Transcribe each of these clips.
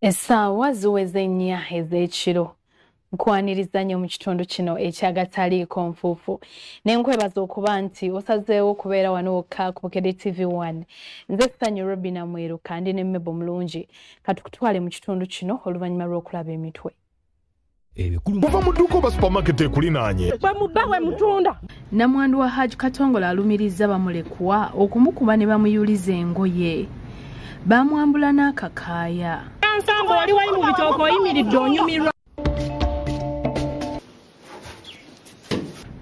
Essaawa ziweze nnya ez'ekiro nkwaniriza nnyo mu kitundu kino ekyagataliiko nfuufu n'enkwebaza okuba nti osazeewo okubeera wano wokka ku Bukedde TV1 nze Ssanyu Robin Amweru kandi ne Mmebo Mulungi katukutwale mu kitundu kino oluvannyuma lw'okulaba emitwe. Kuva mu dduuka oba supermarket ekulinaanye bwe mutunda. Nnamwandu wa Haji.Katongole Alumirizza bamulekuwa okumukuba ne bamuyuliza engoye. Bamwambula n'akakaaya. Nsambo wali mu bitoko oyimiridde onyumirwa.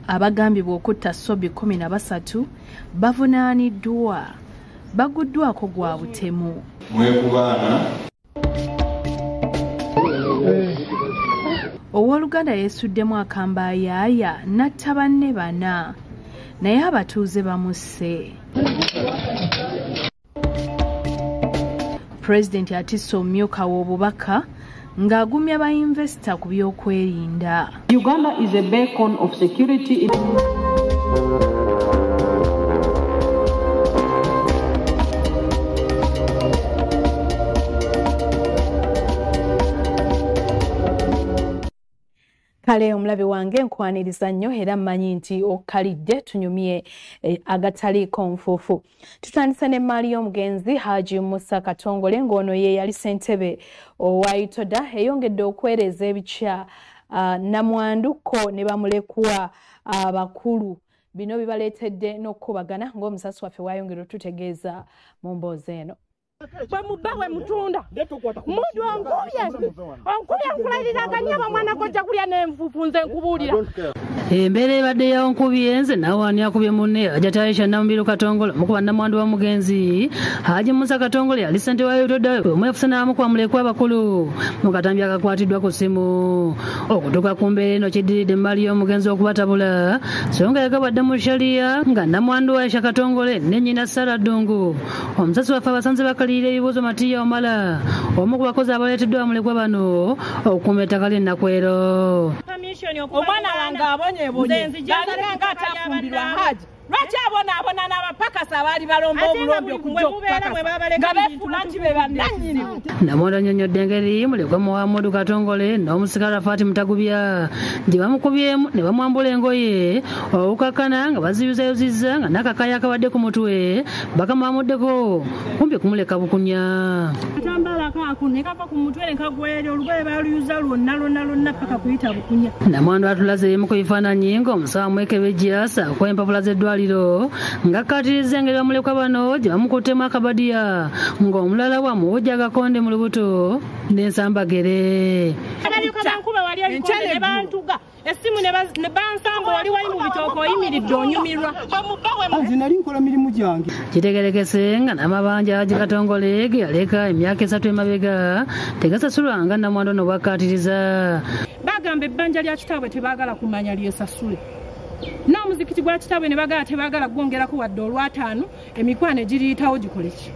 Abagambibwa okutta Sobi 13 bavunaaniddwa baguddwako gwa butemu. Owooluganda yeesuddemu akambayaaya n'atta banne 4 naye abatuuze bamusse. Pulezidenti atisse omumyuka w'obubaka ng'agumya ba-investor ku by'okwerinda. Uganda is a beacon of security. Kale omulabi wange nkwaniriza nnyo era mmanyi nti okkalidde tunyumye agataliiko nfuufu. Tutandise n'emmaali y'omugenzi Haji.Katongole ng'ono ye yali ssentebe owa Itoda eyongedde okwereeza ebikya Nnamwandu ko ne bamulekuwa abakulu. Bino bibaleetedde n'okkubagana ng'omusasi waffe wayongera otutegeeza mu mboozi eno. Bwe mutunda. Mundu onkubye nkulaliraganya abamwana gojja kulya n'enfuufu nze nkubuulira. Embeera ebadde yawo nkubye nze nawe ani akubye munne ajataisha Nnamwandu mukuba Nnamwandu wa mugenzi Haji.Katongole yali ssente wa Itoda omwefusa n'amu kwa mulekwa abakulu mu katambi akakwatiddwa ku ssimu okutuuka ku mbeera eno kiddiridde emmaali y'omugenzi okubatabula so nga yagabadde mu shaliya nga Nnamwandu wa Katongole ne nnyina Sara Ddungu omusasi waffe abasanze bakalirira ebibuuzo Matiya Omala omu ku bakozi abaleeteddwa mulekwa bano okukuuma ettaka ly'ennakwero. Omwana wange abonye nzija atafumbirwa Haji. Lwaki abona n'abapakasi abaali balomba obulombi okujja okupakasa nga beefula nti be bannannyini. Nnamwandu annyonnyodde engeri mulekwa Muhammadu Katongole n'omusikala Faati Mutagubya gye bamukubyemu ne bamwambula engoye okukakkana nga baziyuzayuzizza nga n'akakaaya akabadde ku mutwe bakamwamuddeko kumpi kumuleka bukunya. Atambala kaako ne kava ku mutwe ne kagwera olugoye baaluyuza lwonna paka kuyita bukunya. Nnamwandu atulaze ebimu ku bifaananyi ng'omusawo Mwekebejja ssaako empapula z'eddwaliro nga akkatiriza engeri bamulekwa bano gye bamukuttemu akabadiya ng'omulala wamuwujja agakonde mu lubuto n'ensambagere. Essimu ne bansamba wali mu bitoko oyimiridde onyumirwa. Nze nali nkola mirimu gyange. Kitegerekese nga n'amabanja Haji.Katongole ge yaleka emyaka 3 emabega tegasasulwanga Nnamwandu no bwakkatiriza. Bagamba ebbanja lya kitaabwe tebaagala kumanya lyesasule. N'omuzikiti gwa kitaabwe ne bagala tebaagala gwongerako wadde olw'ataano emikwano egiriyitawo gikole ki?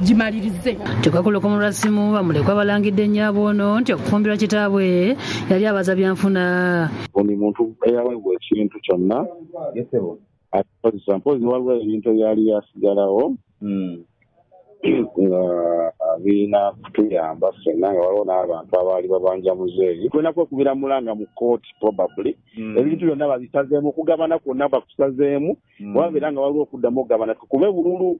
Gimalirize. Kyokka ku lukumu lwa ssimu bamulekwa balangidde nnyaabo ono nti okufumbirwa kitaabwe yali abaza byanfuna. Buli muntu eyaweebwa ekintu kyonna akozesa mpozi waliwo ebintu ebyali yasigalawo nga birina kutuyamba ffenna nga waliwo n'abantu abaali babanja muzeeyi tulina kwekubira mulanga mu kooti probably ebintu byonna babisazeemu okugabana kwonna bakusazeemu wabeera nga waliwo okuddamu okugabana tukube bululu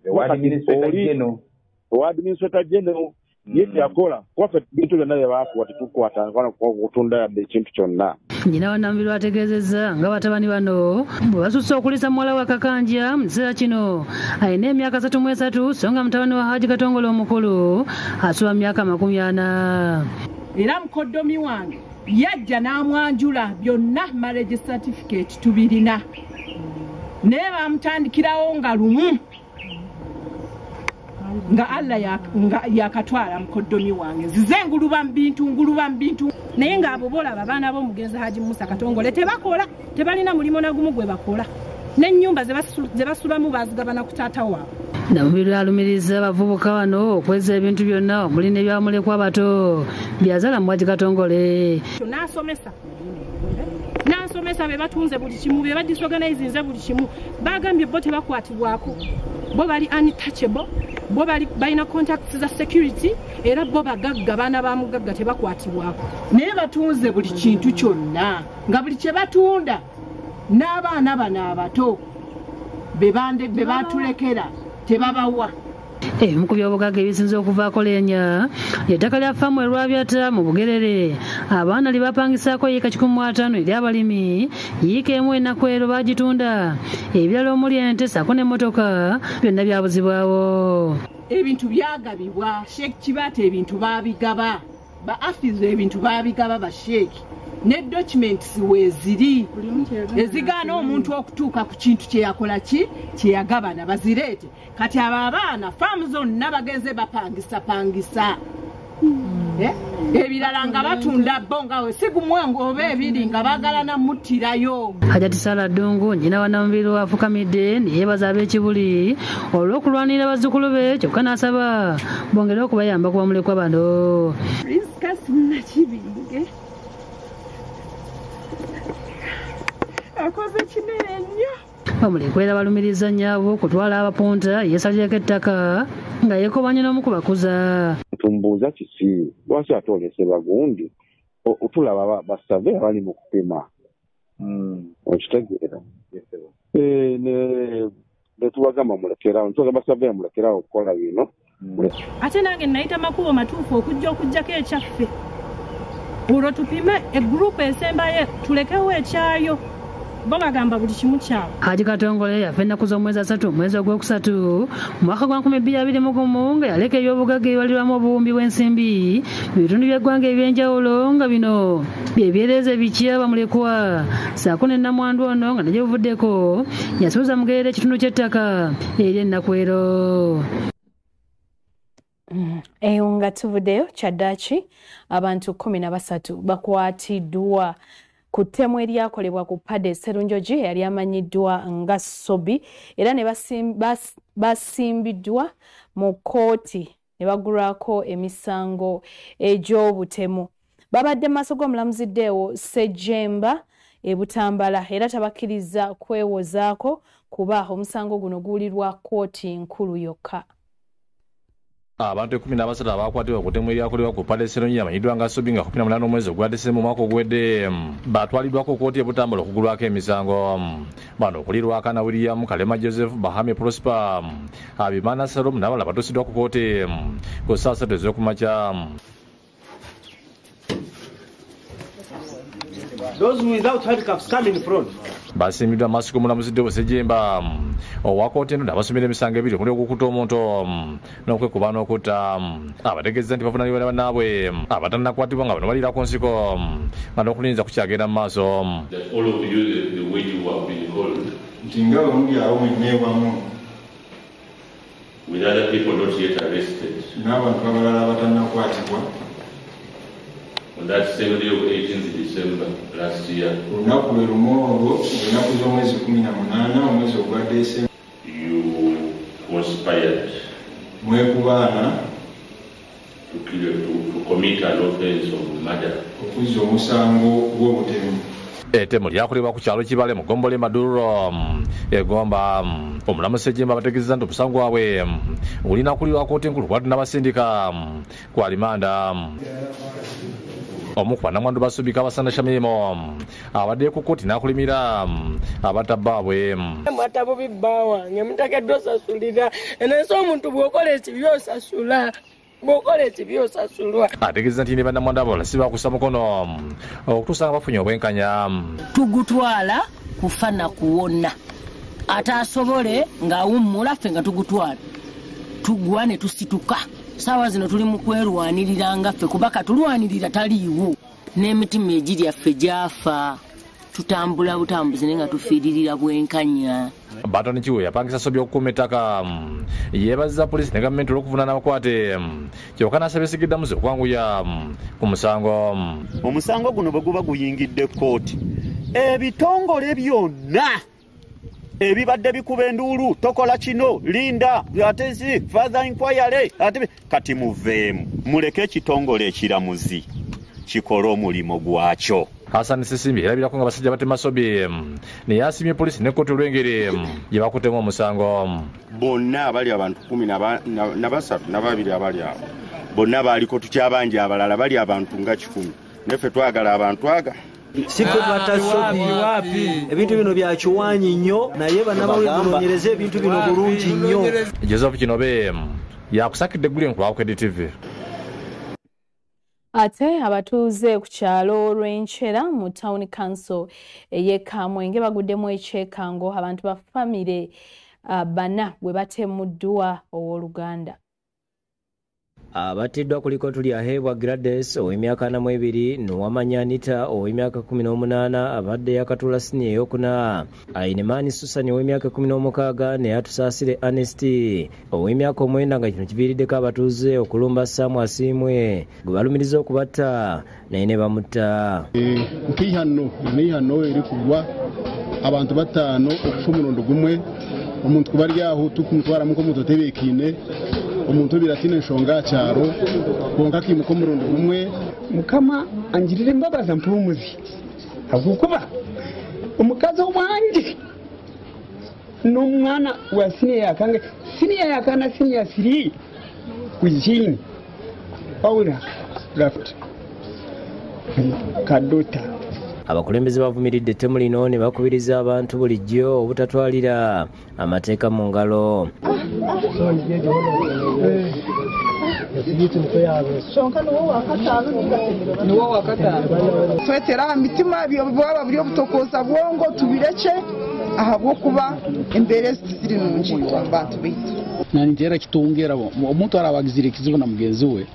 owa administrator general ye yakola kwaffe ebintu byonna bye baakuwa tetukwata okutunda yadde ekintu kyonna. Nnyina wa Nnamwandu ategeezezza nga batabani bano bwe basusse okulisa muwala wa Kakanja mu kiseera kino alina emyaka 33 so nga mutabani wa Haji.Katongole omukulu asuba myaka 40. Era mukoddomi wange yajja n'amwanjula byonna marriage certificate tubirina naye baamutandikirawo nga lumu nga Allah yakatwala mukoddomi wange zize nguluba mbintu naye ng'abo bolaba abaana b'omugenzi Haji.Katongole tebakola tebalina mulimo nagumu gwe bakola n'ennyumba ze basulamu bazigabana ku taata waabwe. Nnamwandu Alumirizza abavubuka bano okweza ebintu byonna omuli n'ebyamulekwa abato byazaala mu Haji.Katongole. N'asomesa basomesa be batunze buli kimu be badisorganize buli kimu bagambye bo tebakwatibwako bo bali untouchable bo bali balina contacts za security era bo bagagga baana ba mugagga tebakwatibwako naye batunze buli kintu kyonna nga buli kye batunda n'abaana bano abato be batulekera tebabawa. Mu by'obugagga ebisinze okuvaako leenya ettaka lya faamu erwabyata mu Bugerere abaana libapangisaako yiika 15 eri abalimi yiika emu ennaku ero bagitunda ebirala omuli ente ssaako n'emmotoka byonna byabuzibwawo. Ebintu byagabibwa Sheikh Kibaate ebintu babigaba ba afizo ebintu babigaba ba Sheikh ne documents weeziri ezigaana omuntu okutuuka ku kintu kye yakola kye yagabana bazireete kati abaana faamu zonna bagenze bapangisa ebirala nga batunda bo nga we sigumwengo oba ebiri nga bagalana muttirayo. Hajati Sala Ddungu nnyina wa Nnamwandu wafukamidde ne yeebaza ab'ekibuli olw'okulwanirira bazzukulu be kyokka n'asaba bongere okubayamba ku bamulekwa bano. Akoze kinene nnyo. Bamulekwera Alumirizza nnyabo kutwala abapunta yeesalireko ettaka nga yeekobanye n'omu ku bakuza. Tumbuuza kiki lwaki atolesebwa gundi otulaba basave abali mu kupima okitegeera ne tubagamba mulekerawo ntuga basave mulekerawo okukola bino. Ate nange nayita makubo matuufu okujjako ekyaffe olwo tupime eggurupu esembayo tulekewo ekyayo bo bagamba buli kimu kyabwe. Haji.Katongole yafa ennaku z'omwezi 3 omwezi ogwokusatu mu mwaka gwa 2021 nga yaleka ebyobugagga ebibalirwamu obuwumbi bw'ensimbi mu bitundu by'eggwanga eby'enjawulo nga bino byebyereeze bikya bamulekwa ssaako ne Nnamwandu ono nga nagye buvuddeko yasuubiza mugerera ekitundu ky'ettaka eri ennaku ero. Eyo nga tuvuddeyo kyaddaaki abantu 13 bakwatiddwa ku ttemu eryakolebwa ku Padde Sserunjogi yali amanyiddwa nga Sobi era ne basimbiddwa mu kkooti ne baggulwako emisango egy'obutemu. Babadde mu maaso g'omulamuzi Deewo Ssejjemba e Butambala era tabakkiriza kwewozaako kuba omusango guno guwulirwa kkooti nkulu yokka. Abantu 13 abakwatibwa ku ttemu eryakolebwa ku Padde Sserunjogi amanyiddwa nga Sobi nga 18 omwezi ogwa Desemba omwaka ogwedde batwaliddwako kkooti e Butambala okugulwako emisango. Bano okuli Lwakana William, Kalema Joseph, Bahame Prosper, Abimana Salom n'abalala batuusiddwa ku kkooti ku saa 3 ez'okumakya. Those without handcuffs come in front. Basimbiddwa mu maaso g'omulamuzi Deewo Ssejjemba owa kkooti eno n'abasomera emisango ebiri omuli okukuta omuntu n'okwekuba n'okutta. Abategeeza nti bavunaanibwa bannaabwe abatannakwatibwa nga bano balira ku nsiko nga n'okulinza kukyagenda mu maaso. Nti nga bwe muli awo mwenneewamu n'abantu abalala abatannakwatibwa. On that same day of 18th December last year, olunaku lwe lumu olwo olunaku z'omwezi 18 omwezi ogwa Desemba, you conspired mwekubaana to commit an offense of murder. okuzza omusango gw'obutemu. Ettemu lyakolebwa ku kyalo Kibale mu Ggombole Maduro egomba omulamuzi Ssejjemba abategeeza nti omusango waabwe gulina kulirwa kkooti enkulu bw'ati n'abasindika ku alimanda. Omu ku bannamwandu basubika abasandasha mirimu abadde ku kkooti n'akulimira abatabbaabwe. Mwata bubi bba wange mutakedde osasulira enensi omuntu bw'okola ekibi osasula bw'okola ekibi osasulwa. Ategeeza nti ne bannamwandu abalala si bakussa mukono okutuusa nga bafunye obwenkanya. Tugutwala kufa na kuwona ate asobole ng'awummula ffe nga tugutwala tugwa ne tusituka. Sawa zino tuli mu kwerwanirira nga ffe kuba katulwanirira taliiwo n'emitima egiri yaffe gyafa tutambula butambuzi naye nga tufiiririra bwenkanya. Batoni Kiwe yapangisa Sobi okukuuma ettaka yeebazizza poliisi ne gavumenti olw'okuvunaana abakwate kyokka n'asaba esigiddamuzi okwanguya ku musango. Omusango guno bwe guba guyingidde kkooti ebitongole byonna ebibadde bikuba enduulu tokola kino linda ate si further inquiry ate kati muveemu muleke ekitongole ekiramuzi kikole omulimu gwakyo. Hassan Sisimbi yalabirako nga basajja batema sobi ne yasimye poliisi ne kkooti olw'engeri gye bakutemu omusango. Bonna abali abantu 13 n'ababiri abali awo bonna baaliko tukyabanje abalala bali abantu nga 10 neffe twagala abantu aga Sifo batasobi ebintu bino bya kiwanyi nnyo naye bannabawulire ebintu bino bulungi nnyo. Joseph Kinobe yakusakidde eggulu ku Bukedde TV. Ate abatuuze ku kyalo Rwenchera mu Town Council Kamwenge baguddemu ekyekango abantu ba famire bana bwe batemuddwa ow'Oluganda. Abatiddwa kuliko tulyaheebwa Gladys ow'emyaka 42 Nnamwandu Anita ow'emyaka 18 abadde yakatula sini eyokuna Ainemani Susan ow'emyaka 16 ne Atusaasire Anesty ow'emyaka 9 nga kino kiviiriddeko abatuuze okulumba Samu Asiimwe gwe balumiriza okubatta naye ne bamutta. Nkihano eri kugwa abantu 5 okufa omulundi gumwe omuntu kubalya aho tukumutwaramu nk'omuntu otebeekine omuntu biratine enshonga cyaro konka kimuko murundi gumwe mukama angirire mbabaza mpumuzi akukuba omukazi wanje n'umwana wa siniya yakana siniya siri kujini paula raft kadota. Abakulembeze bavumiridde ettemu lino ne bakubiriza abantu bulijjo obutatwalira amateeka mu ngalo. Twetera mitima byoba buri obutokoza bwongo tubireke ahabwokuba embere ziri nungi abantu baitu. Nanjera kitongera omuntu arabagizire kizibu na mugenzi we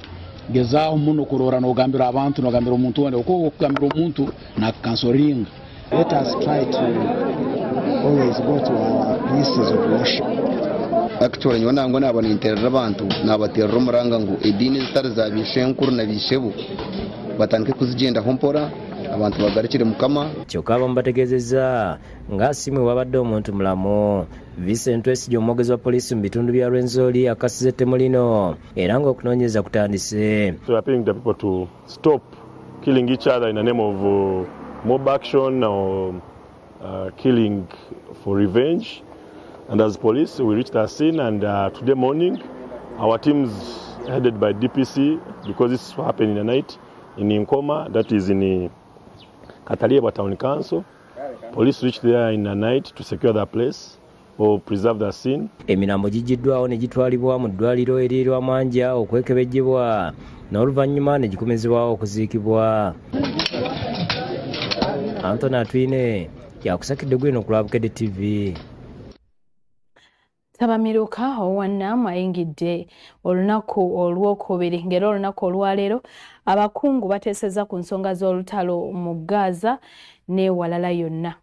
gezaho muno kurora no gambira abantu no gambira omuntu wande uko gambira omuntu na cancelling. Let us try to always go to our places of worship. Actually nyona ngo nabona interera abantu nabaterera umuranga ngo edini zitari za bishenkuru na bishebu batanike kuzigenda hompora abantu bagarikire mukama. Kyokka bamubategezeza nga Asiimwe wabadde omuntu mulamu. Vincent Wesijja omwogezi wa poliisi mu bitundu bya Rwenzori akasize ettemu lino era ng'okunoonyereza kutandise. So we are appealing the people to stop killing each other in the name of mob action or killing for revenge. And as police, we reached our scene, and today morning, our teams headed by DPC, because this happened in the night in Nkoma, that is in Katalieba Town Council. Police reached there in the night to secure the place or preserve the scene. Emirambo gigiddwawo ne gitwalibwa mu ddwaliro erirwa Manja okwekebejjebwa n'oluvannyuma ne gikomezebwawo okuziikibwa. Anthony Atwine yakusakidde gwino ku Bukedde TV. Tabamiruka owannamu ayingidde olunaku olwokubiri ng'era olunaku olwaleero abakungu bateeseza ku nsonga z'olutalo mu Gaza n'ewalala yonna.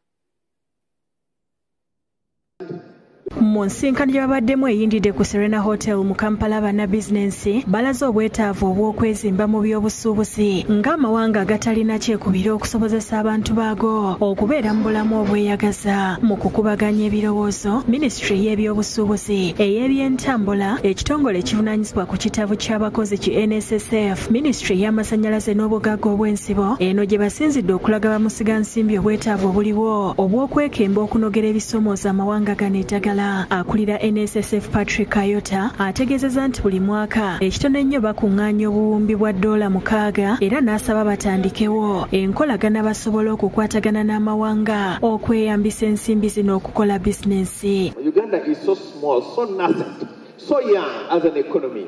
Mu nsinkano gyebabaddemu eyindidde ku Serena Hotel mu Kampala bannabizinensi balaze obwetaavu obw'okwezimba mu by'obusuubuzi ng'amawanga agatalina kyekubira okusobozesa abantu baago okubeera mu bulamu obweyagaza. Mu kukubaganya ebirowoozo, Minisitule y'ebyobusuubuzi, ey'ebyentambula, ekitongole ekivunaanyizibwa ku kitabu ky'abakozi ki NSSF, Minisitule y'amasannyalaze n'obugagga obw'ensibo, eno gye basinzidde okulaga bamusigansimbi obwetaavu obuliwo obw'okwekemba okunogera ebisoomooza amawanga ganeetagala. Akulira NSSF Patrick Kayota ategeezezza nti buli mwaka ekitono ennyo bakuŋŋaanya obuwumbi bwa $600 era n'asaba batandikewo enkolagana basobole okukwatagana n'amawanga okweyambisa ensimbi zino okukola bizinensi. Uganda is so small, so nascent, so young as an economy,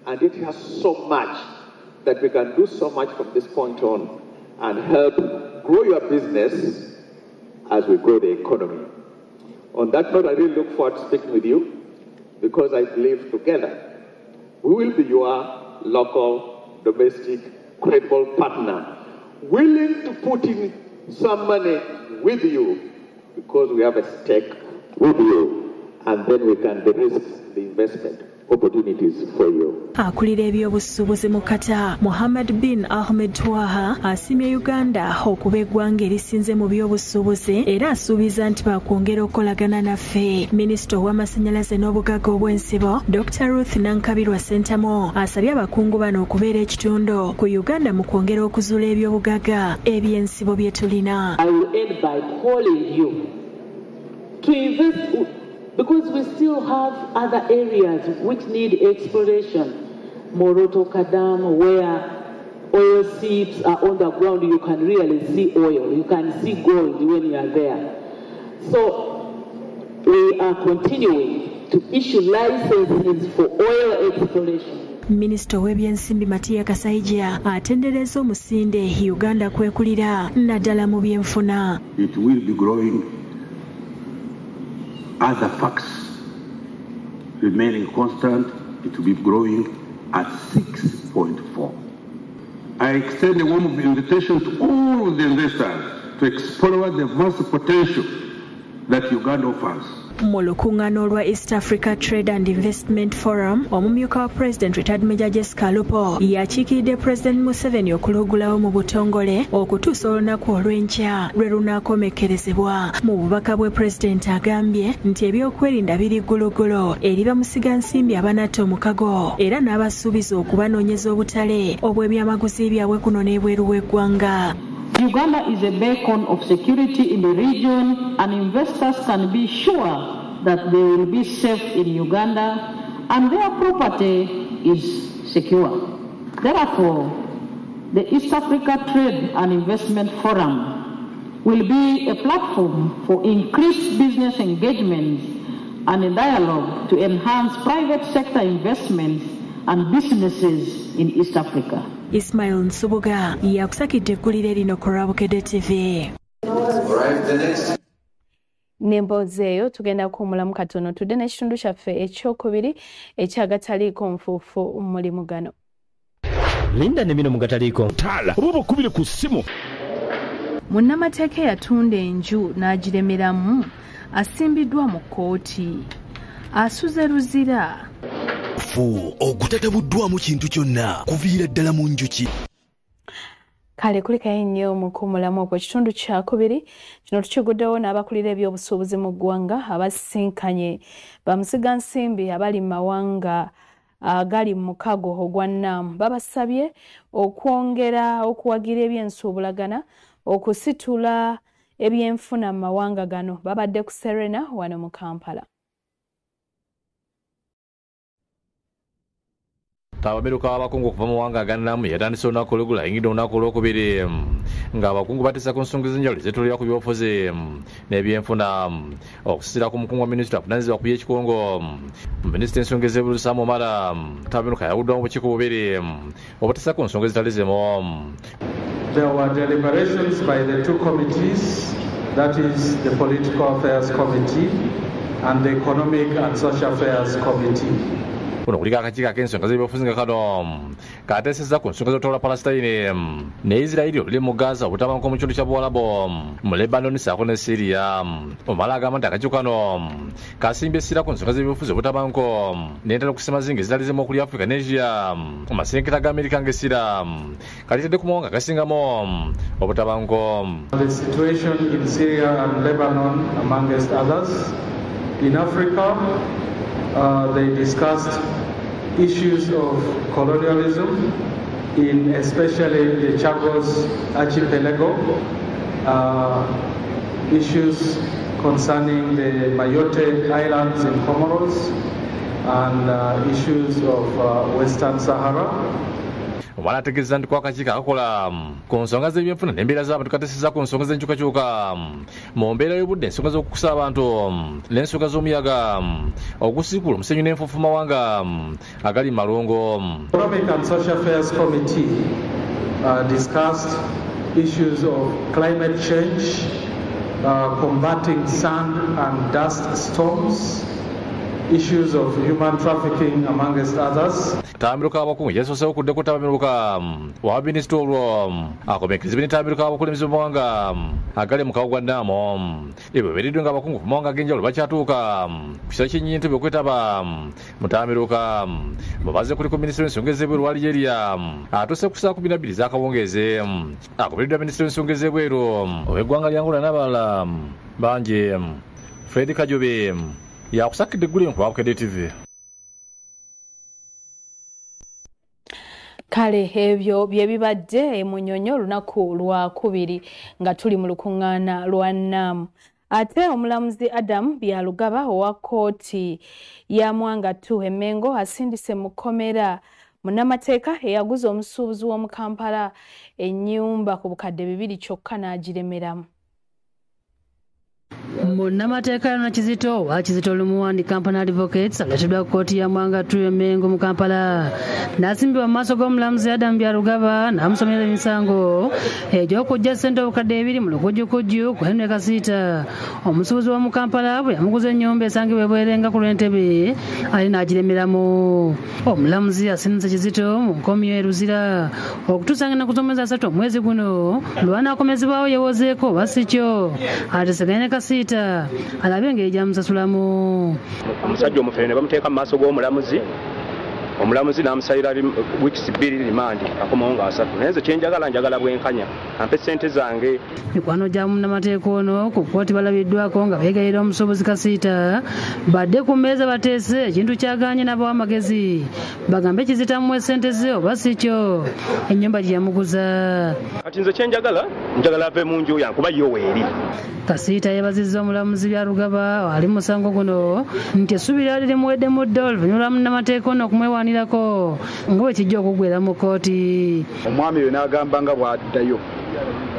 and it has so much that we can do so much from this point on and help grow your business as we grow the economy. On that note, I really look forward to speaking with you because I believe together we will be your local, domestic, credible partner, willing to put in some money with you because we have a stake with you, and then we can de-risk the investment. opportunities for you. Akulira ebyobusuubuzi mu Qatar, Mohammed bin Ahmed Twaha asimye Uganda okuba eggwanga erisinze mu byobusuubuzi era asuubiza nti bakwongera okukolagana naffe. Minisita ow'amasannyalaze n'obugagga obw'ensibo Dr. Ruth Nankabirwa Sentamo asabye abakungu bano okubeera ekitundu ku Uganda mu kwongera okuzuula ebyobugagga eby'ensibo bye tulina. I will end by calling you to invest because we still have other areas which need exploration. Moroto Kadam, where oil seeps are on the ground, you can really see oil. You can see gold when you are there. So we are continuing to issue licenses for oil exploration. Minisita w'ebyensimbi Matiya Kasaija atendereza omusinde Uganda kwekulira naddala mu byenfuna. It will be growing. Other facts remaining constant, it will be growing at 6.4. I extend a warm invitation to all the investors to explore the vast potential that Uganda offers. Mu lukuŋŋaana olwa East Africa Trade and Investment Forum, omumyuka wa President Retired Major Jessica Lupo yakiikiridde President Museveni okulugulawo mu butongole okutuusa olunaku olw'enkya lwe lunaakomekkerezebwa. Mu bubaka bwe President agambye nti ebyokwerinda biri gguluggulo eri bamusigansimbi abanatta omukago era n'abasuubiza okubanoonyeza obutale obw'ebyamaguzi byabwe kuno n'ebweru w'eggwanga. Uganda is a beacon of security in the region, and investors can be sure that they will be safe in Uganda and their property is secure. Therefore, the East Africa Trade and Investment Forum will be a platform for increased business engagement and a dialogue to enhance private sector investments and businesses in East Africa. Ismail Nsubuga yakusakidde eggulire lino ku Bukedde TV. N'emboozi eyo tugenda kuwummulamu katono tudde n'ekitundu kyaffe ekyokubiri ekyagataliiko nfuufu mulimu gano. Linda ne bino mugataliiko ttaala oba bakubire ku ssimu. Munnamateeka yatunda enju n'agiremeramu asimbiddwa mu kkooti. Asuze luzira. Ogutatabuddwamu kintu kyonna kuviira ddala mu njuki. Kale kulikayo nnyo mu kuwummulamu okwo ekitundu kyakubiri kino tukiguddewo n'abakulira ebyobusuubuzi mu ggwanga abasinkanye bamusigansimbi abali mu mawanga agali mu mukago ogwa Nnam babasabye okwongera okuwagira ebyensuubulagana okusitula ebyenfuna mu mawanga gano. Babadde ku Serena wano mu Kampala. Abameruka abakungu okuva mu wanga aganamu yatandise olunaku olugula ayingidde olunaku olwokubiri ng'abakungu batisa ku nsonga ez'enjawulo zetuulira ku byobufuzi n'ebyenfuna okusitira ku mukungu wa minisita avunaanyizibwa ku by'ekikungo minisita ensonga ez'ebulusamu omala tabameruka yawuddwa mu bukiiko bubiri obatisa ku nsonga ezitali zimu. There were deliberations by the two committees, that is the Political Affairs Committee and the Economic and Social Affairs Committee. Kuno kuliko akakiiko ak'ensonga z'ebyobufuzi nga kano kateesezza ku nsonga z'okutola Palestine ne Isirairi oluli mu Gaza obutabanguko mu kitundu kya Buwalabu mu Lebanon ssaako ne Syria. Omala agamba nti akakiiko kano kasimbye essira ku nsonga z'ebyobufuzi obutabanguko n'entalo okusemazinga ezitali zimu okuli Africa ne Asia mu masenketa ga Amerika ng'essira kaleetedde ku mawanga gasingamu obutabanguko. The situation in Syria and Lebanon amongst others. In Africa, they discussed issues of colonialism in especially the Chagos archipelago, issues concerning the Mayotte Islands in Comoros, and issues of Western Sahara. Omwana ategeeza nti kwakakiiko akakola ku nsonga z'ebyenfuna n'embeera z'abantu kateeseza ku nsonga z'enkyukakyuka mu mbeera y'obudde, ensonga z'okukusa abantu n'ensonga z'omuyaga ogusiikula omusenyu n'enfuufu mawanga agali mu malungo. Economic and Social Affairs Committee discussed issues of climate change, combating sand and dust storms, issues of human trafficking amongst others. Tambiro abakungu yesosewo kudde kutabiruka wa minisita olwo akomekiriza ebinitambiro abakulembeze b'amawanga agali mu kawo gwa Nnamo ebyo beeridde nga abakungu ku mawanga ag'enjawulo bakyatuuka ku kiseera ky'ennyintu by'okwetaba mutambiruka babaze kuliko minisita w'ensonga ez'ebweru wa Algeria atuuse ku saa 12 z'akawungeezi agobereddwa minisita w'ensonga ez'ebweru ow'eggwanga lya Angola n'abalala bangi. Fred Kajobe yakusakidde eggulu ku Bukedde TV. Kale ebyo bye bibadde mu nnyonyo olunaku lwa 2 nga tuli mu lukuŋŋaana lwa Nnamo. Ate omulamuzi Adam Byalugaba owa kkooti ya Mwangatu e Mengo asindise mu kkomera munnamateeka eyaguza omusuubuzi w'omu Kampala ennyumba ku bukadde 2 kyokka n'agiremeramu. Munnamateeka Yona Kizito wa Kizito Lumuwandi Company Advocates aleetedwa kkooti ya Mwangatu e Mengo mu Kampala n'asimbibwa mu maaso g'omulamuzi Adam Byalugaba n'amusomera emisango egy'okujja ssente obukadde 2 mu lukujjukujju ku Henry Kasiita. Omusuubuzi w'omu Kampala bwe yamuguza ennyumba esangibwa ebwerenga ku lw'Entebbe ali n'agiremeramu. Omulamuzi asindise Kizito mu nkomyo eruzira okutuusa nga ennaku z'omwezi 3 omwezi guno lw'anaakomezebwawo yewozeeko oba si kyo ateeseganye Kasiita alabe engeri gy'amusasulamu. Omusajja omufere ne bamuteeka mu maaso g'omulamuzi. Omulamuzi n'amusalira wiikisi 2 rimandi akomawo nga 3. Naye nze njagala bwenkanya ampe ssente zange. Mikwano gya munnamateeka ono ku kkooti balabiddwako nga beegayirira omusuubuzi Kasiita badde ku mmeeza bateese ekintu kyagaanye n'abawamagezi bagambe Kizito ssente ze oba si kyo ennyumba gye yamuguza. Kati nze njagala ave mu nju yange kuba yo weeri. Kasiita yeebazizza omulamuzi Byalugaba ali mu musango guno nti essubi lyali limuweddemu dda oluvannyuma lwa munnamateeka ono okumwewaanirako nga bwe kijja okuggweera mu kkooti. Omwami we n'agamba nga bw'addayo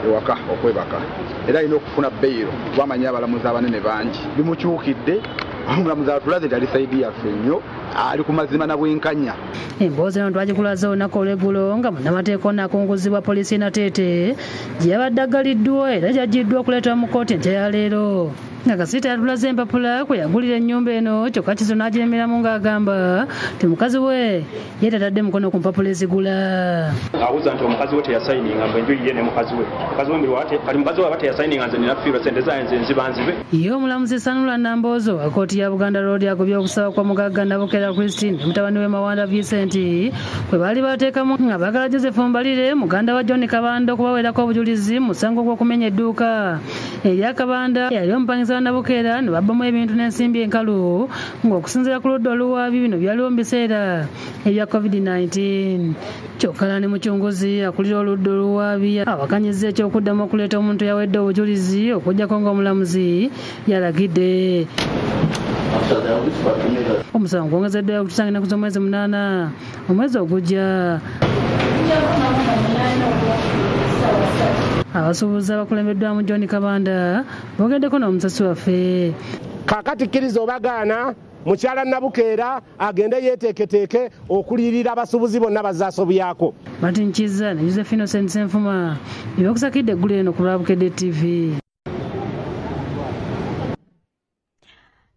ewaka okwebaka era alina okufuna beyiro kuba amanyi abalamuzi abanene bangi bimukyukidde. Omulamuzi atulaze tali sayidi yaffe nnyo ali ku mazima na bwenkanya. Emboozi eno twagikulaza olunaku olw'eggulo nga munnamateeka ono akunguzibwa poliisi e Nateete gye yabadde aggaliddwa era gy'aggiddwa okuleetwa mu kkooti enkya ya leero. Nga Kasiita yatulaze empapula kwe yagulira ennyumba eno kyokka Kizito n'agiremeramu ng'agamba ti mukazi we ye tatadde mukono ku mpapula ezigula. Abuuza nti omukazi we teyasayininga mbu enju ye ne mukazi we kati mukazi we aba teyasayininga nze nina fiirwa ssente zaye nze nzibanzibe. Ye omulamuzi Sanula Namboozo wa kkooti ya Buganda Road agobye okusaba kwa mugagga Nabukera Christine mutabani we Mawanda Vincent kwe baali bateekamu nga baagala Joseph Mbalire muganda wa John Kabanda okubaweerako obujulizi mu musango gw'okumenya edduuka erya Kabanda yali omupangisa wa Nabukera ne babbamu ebintu n'ensimbi enkalu ng'okusinziira ku ludda oluwaabi bino byaliwo mu biseera ebya COVID-19. Kyokka ne mucunguzi akulira oludda oluwaabi awakanyizza ekyokuddamu okuleeta omuntu yawedde obujulizi okuggyako ng'omulamuzi yalagidde. Omusango gwongezeddwayo okutuusa ennaku z'omwezi 8 omwezi ogujja. Abasuubuzi abakulembeddwamu John Kabanda boogeddeko n'omusasi waffe. Kaakati kkiriza obagaana mukyala Nabukera agende yeeteeketeeke okulirira abasuubuzi bonna bazaasobyako. Martin Kizza ne Josephine Innocent Ssenfuma ebyokusakidde eggulu eno ku lwa Bukedde TV.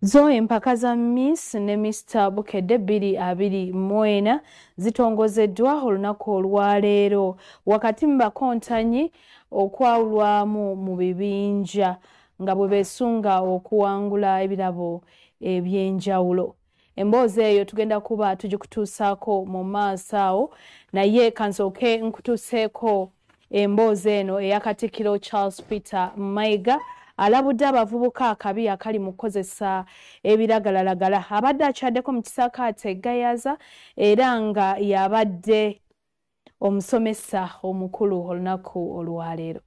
Zo empaka za Miss ne Mr. Bukedde 2024 zitongozeddwa olunaku olwaleero wakati mu bakontanyi okwawulwamu mu bibinja nga bwe beesunga okuwangula ebirabo eby'enjawulo. Emboozi eyo tugenda kuba tugikutuusaako mu maaso awo naye kansooke nkutuuseeko emboozi eno eya Katikkiro Charles Peter Mayiga alabudde abavubuka akabi akali mu kukozesa ebiragalalagala. Abadde akyaddeko mu kisaakaate Gayaza era nga yabadde omusomesa omukulu olunaku olwaleero.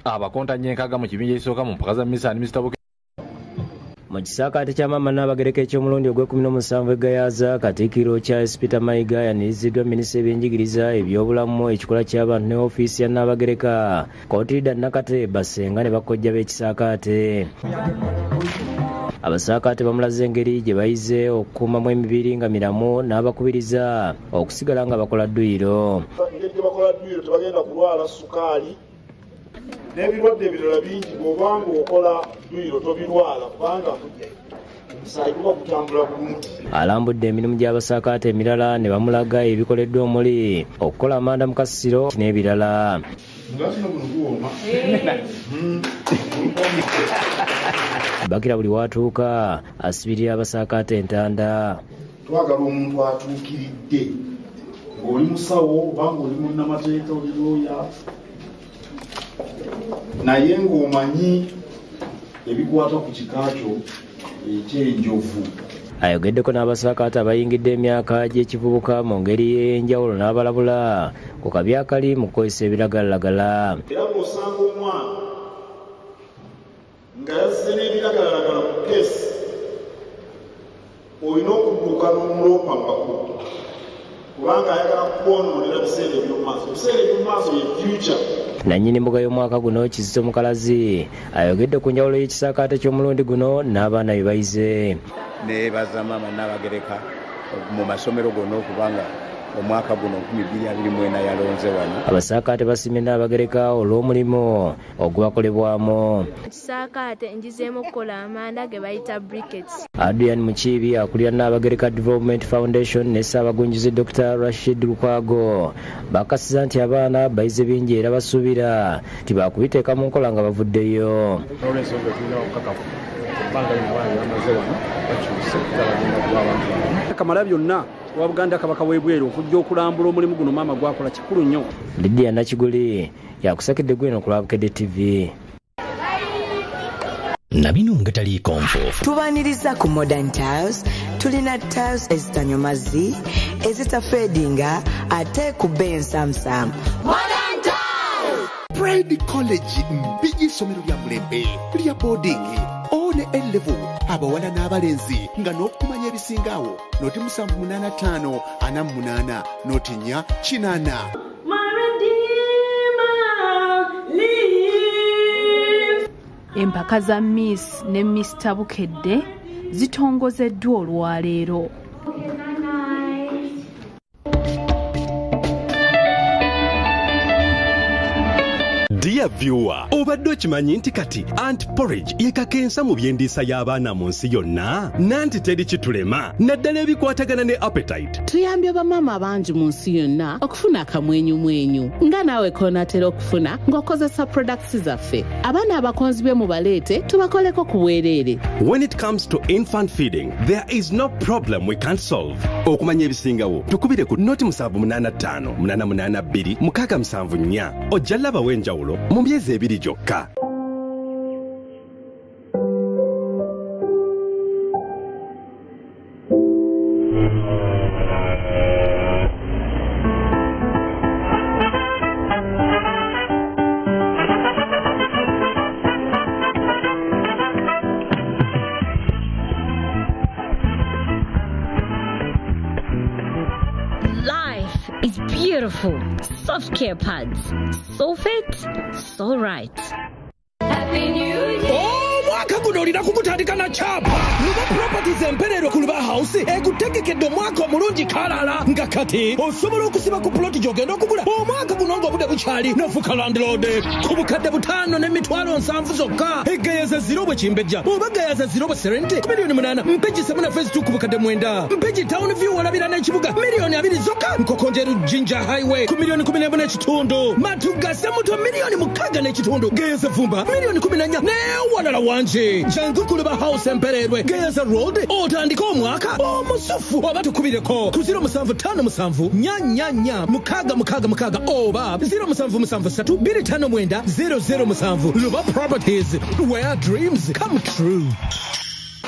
Abakontanyi enkaaga mu kibinja ekisooka mu mpaka za Miss and Mr. Bukedde. Mu kisaakaate kya maama n'abagereka eky'omulundi ogw'17 eGayaza, Katikkiro Charles Peter Mayiga yaniriziddwa minisita ebyenjigiriza ebyobulamu ekikola ky'abantu ne ofiisi ya Nnaabagereka Kotilda Nakate Basenga ne bakojja b'ekisaakaate. Abasaakaate bamulaze engeri gye bayize okukuumamu emibiri nga miramu n'abakubiriza okusigala nga bakola dduyiro. Engeri gye bakola duyiro tebagenda kulwala sukaali n'ebirwadde ebirala bingi bw'obanga okola duyiro tobirwala kubanga omusaayi guba gutambula bulungi. Alambudde emirimu gy'abasaakaate emirala ne bamulaga ebikoleddwa omuli okukola amanda mu kasisiro n'ebirala. Bakira buli watuuka asibirira abasaakaate entanda. Twagala omuntu atuukiridde ng'oli musawo oba ng'oli munnamateeka oli looya naye ng'omanyi ebikwata ku kikakyo ekyenjovu. Ayogeddeko n'abasaakaate abayingidde emyaka gy'ekivubuka mu ngeri y'enjawulo n'abalabula ku kabi akali mu kukozesa ebiragalalagala. Era bw'osanga omwana nga yazze n'ebiragalalagala ku keesi olina okudduka n'omulompa mu bakulu kubanga ayagala kukwonoonera biseera eby'omu maaso. Ebiseera eby'omu maaso ye future. Nannyini mbuga y'omwaka guno Kizito Mukalazi ayogedde ku njawulo y'ekisaakaate ky'omulundi guno n'abaana bye bayize. Neebaza maama Nnaabagereka mu masomero gonna okubanga omwaka guno 2024 yalonze wano. Abasaakaate basiimye Nnaabagereka olw'omulimu ogubakolebwamu. Ekisaakaate njizeemu okukola amanda ge bayita briquettes. Adrian Mukiibi akulira Nnaabagereka Development Foundation ne Ssaabagunjuzi Dr. Rashid Lukwago bakasiza nti abaana bayize bingi era basuubira nti baakubiteeka mu nkola nga bavuddeyo. Olw'ensonga tulina okukakafu ebbanga lino abaana bamaze wano bakyuse bagenda kuba abantu bano. Kamala byonna wa Buganda Kabaka w'ebweru okujja okulambula omulimu guno maama gwakola kikulu nnyo. Lydia Nakiguli yakusakidde gweno ku Bukedde TV. Nabino ngatali konfoofu. Tubaniriza ku Modern Tiles, tulina tiles ezitanywa mazzi, ezitafeedinga ate ku bensamsam. Modern Tiles! Pride College mpigi somero lya mulembe lya boarding one A-level abawala n'abalenzi nga n'okumanya ebisingaawo noti 785 48 noti 4 Empaka za Miss ne Mr. Bukedde zitongozeddwa olwaleero. Dear viewer, obadde okimanyi nti kati ant porridge yekakensa mu byendiisa y'abaana mu nsi yonna? Nanti teri kitulema naddala ebikwatagana ne appetite. Tuyambye bamaama bangi mu nsi yonna okufuna akamwenyumwenyu nga naawe konaatera okufuna ng'okozesa products zaffe. Abaana abakonzibwe mu baleete tubakoleko ku bwereere. When it comes to infant feeding, there is no problem we can't solve. Okumanya ebisingawo tukubire ku noti 785 882 674 ojja laba w'enjawulo mu myezi ebiri gyokka. Life is beautiful. Soft care pads. So fit, so right. Happy New Year! Mwaka guno olina kugutandika na chapa. Luba Properties emperero ku Luba House egutegekedde omwaka omulungi kalala nga kati osobola okusiba ku ploti gy'ogenda okugula omwaka guno ng'obudde bukyali n'ofuuka landlord ku bukadde 5 n'emitwalo 7 zokka. Egeeza 0 bwe kimbejja oba geeza 0 bwe serenti ku miliyoni 8 mpegi 7 phase 2 ku bukadde 9 mpegi town view walabira n'ekibuga miliyoni 2 zokka. Nkokonjeru Jinja Highway ku miliyoni 11 n'ekitundu. Matuga Semuto miliyoni 6 n'ekitundu. Geeza Vumba miliyoni 14 n'ewalala wanje. Jangu ku Luba House empererwe Geeza Road otandika omwaka omusufu oba tukubireko ku 0757 nyanya mukaga oba 0773 259 007. Luba Properties, where dreams come true.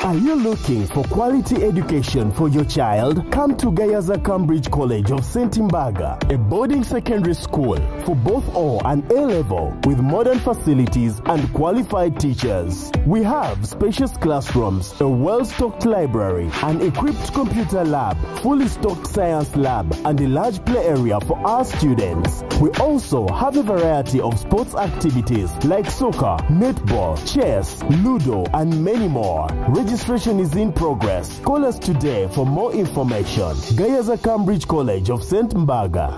Are you looking for quality education for your child? Come to Gayaza Cambridge College of St. Mbaga, a boarding secondary school for both O and A-level with modern facilities and qualified teachers. We have spacious classrooms, a well-stocked library, an equipped computer lab, fully stocked science lab, and a large play area for our students. We also have a variety of sports activities like soccer, netball, chess, ludo, and many more. Registration is in progress. Call us today for more information. Gayaza Cambridge College of St. Mbaga.